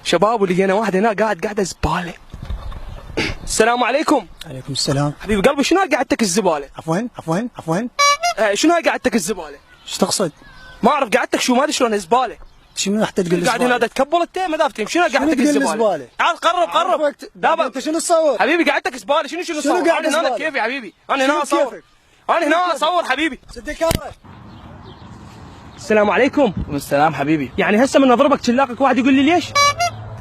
شباب ولقينا واحد هنا قاعده زباله. السلام عليكم. عليكم السلام. حبيبي قلبي شنو هاي قعدتك الزباله؟ عفوا شنو هاي قعدتك الزباله؟ ايش تقصد؟ ما اعرف قعدتك شو ما ادري شلون زباله. شنو راح تلقى قاعد هنا تكبل انت ما دافتين شنو قعدتك الزباله؟ تعال قرب لا انت شنو تصور؟ حبيبي قعدتك زباله شنو تصور؟ قاعد انا زبالة؟ كيفي حبيبي انا هنا اصور. انا هنا اصور حبيبي. سد الكاميرا. السلام عليكم. وعليكم السلام حبيبي. يعني هسه من اضربك شلاقك واحد يقول لي ليش؟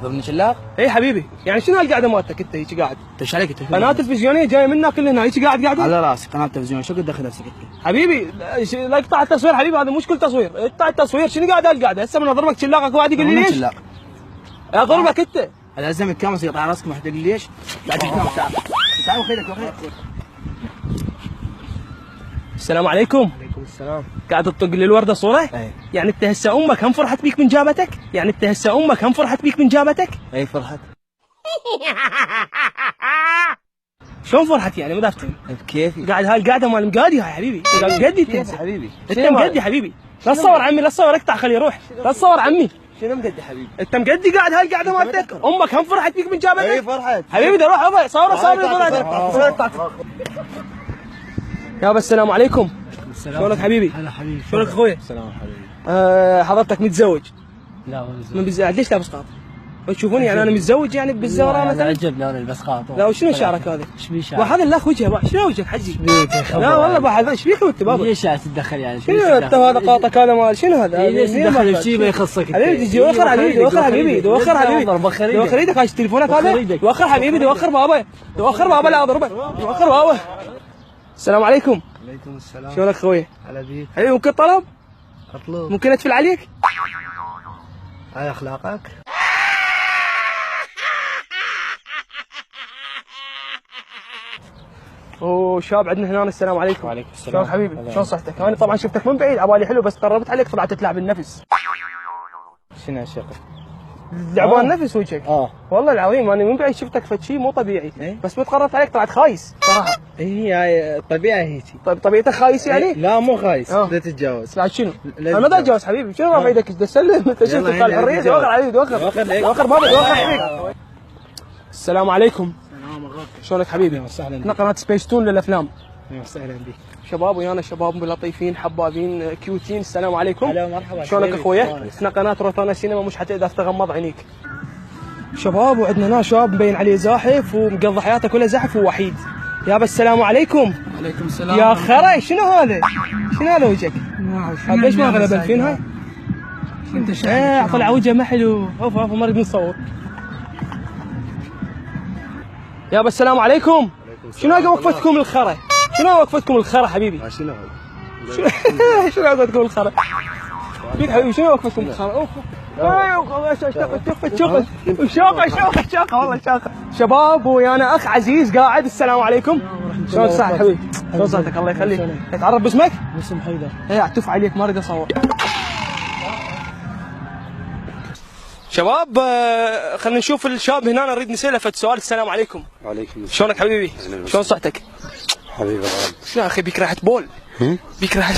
تضربني شلاق؟ اي حبيبي يعني شنو هالقعده مالتك انت هيك قاعد؟ انت ايش عليك انت؟ قناه تلفزيونيه جايه منا كلنا هيك قاعده؟ على راسي قناه تلفزيون شو قد دخل نفسك انت؟ حبيبي لا اقطع التصوير حبيبي هذا مشكل تصوير، اقطع التصوير شنو قاعد هالقعده؟ هسه من اضربك شلاقك واحد يقول لي ليش؟ شلاق اضربك انت. هذا لازم الكاميرا يقطع راسك ما حد يقول لي ليش؟ بعد الكاميرا تعال وخيلك. السلام عليكم. وعليكم السلام. قاعد تطق لي الورده صوره؟ اي. يعني انت هسه امك هم فرحت بيك من جابتك؟ يعني انت هسه امك هم فرحت بيك من جابتك؟ اي فرحت. شلون فرحت يعني ما فهمت؟ بكيفي. قاعد هاي القعده مال مقادي هاي حبيبي، انت قاعد مقدي انت حبيبي. انت مقدي حبيبي. لا تصور عمي لا تصور اقطع خليه يروح. لا تصور عمي. شنو مقدي حبيبي؟ انت مقدي قاعد هاي القعده مالتك، امك هم فرحت بيك من جابتك؟ اي فرحت. حبيبي بدي اروح ابا صور يابا السلام عليكم. شلونك حبيبي؟ هلا حبيبي. شلونك اخوي؟ السلام حبيبي. حضرتك متزوج؟ لا من بالزواج ليش لابس قاط؟ تشوفوني يعني انا متزوج يعني بالزهره مثلا؟ عجبني انا البس قاط. لا وشنو شعرك هذا؟ ايش بيه شعرك؟ وهذا لاخ وجهه شنو وجهك حجي؟ بيك لا والله بحذا ايش فيك انت بابا؟ ليش تتدخل يعني؟ شنو انت هذا قاطك هذا مال شنو هذا؟ ليش تتدخل بشيء ما يخصك؟ حبيبي تجي وخر حبيبي دوخر حبيبي دوخر حبيبي دوخر ايدك هاي تليفونك هذا؟ دوخر حبيبي دوخر بابا دوخر بابا لا اضربه دوخر بابا. السلام عليكم. وعليكم السلام. شلونك اخوي؟ هلا بيك. حبيبي ممكن طلب؟ اطلب. ممكن ادفل عليك؟ هاي اخلاقك؟ اوه شاب عندنا هنا. السلام عليكم. وعليكم السلام. شلونك حبيبي؟ شلون صحتك؟ انا طبعا شفتك من بعيد عبالي حلو بس قربت عليك طلعت تلعب النفس. شنو هالشغل؟ لعبان نفس وجهك. والله العظيم انا من بعيد شفتك فد شيء مو طبيعي. بس متقربت عليك طلعت خايس صراحه. هي طبيعه هيك. طيب طبيعتك خايس يعني؟ لا مو خايس. لا تتجاوز. بعد شنو؟ انا ما اتجاوز حبيبي شنو رافع ايدك تسلم انت شفت الحريه دوخر حبيبي دوخر بابا دوخر حبيبي. السلام عليكم. شلونك حبيبي؟ وسهلا احنا قناه سبيس تون للافلام. وسهلا بك. شباب ويانا شباب لطيفين حبابين كيوتين. السلام عليكم. هلا مرحبا. شلونك اخويا؟ احنا قناه روتانا سينما مش حتقدر تغمض عينيك. شباب وعندنا هنا شاب مبين عليه زاحف ومقضي حياته كلها زحف ووحيد. يابا السلام عليكم. وعليكم السلام. يا خري شنو هذا؟ شنو هذا وجهك؟ ليش ما غلب الفين هاي؟ انت شايف؟ طلع وجهه ما حلو. اوف ما نريد نصور. يابا السلام عليكم. شنو هاي وقفتكم الخرا؟ شنو وقفتكم الخرا حبيبي؟ شنو شنو وقفتكم الخرا؟ بيك حبيبي شنو وقفتكم الخرا؟ اوف شاقه والله شاقه. شباب ويانا اخ عزيز قاعد. السلام عليكم. شلون صحتك حبيبي؟ شلون صحتك الله يخليك؟ تعرف باسمك؟ اسم حيدر. ايه اعتف عليك ما اريد اصور. شباب خلينا نشوف الشاب هنا نريد نساله فد سؤال. السلام عليكم. وعليكم السلام. شلونك حبيبي؟ شلون صحتك؟ حبيبي شنو اخي بيك ريحه بول؟ بيك ريحه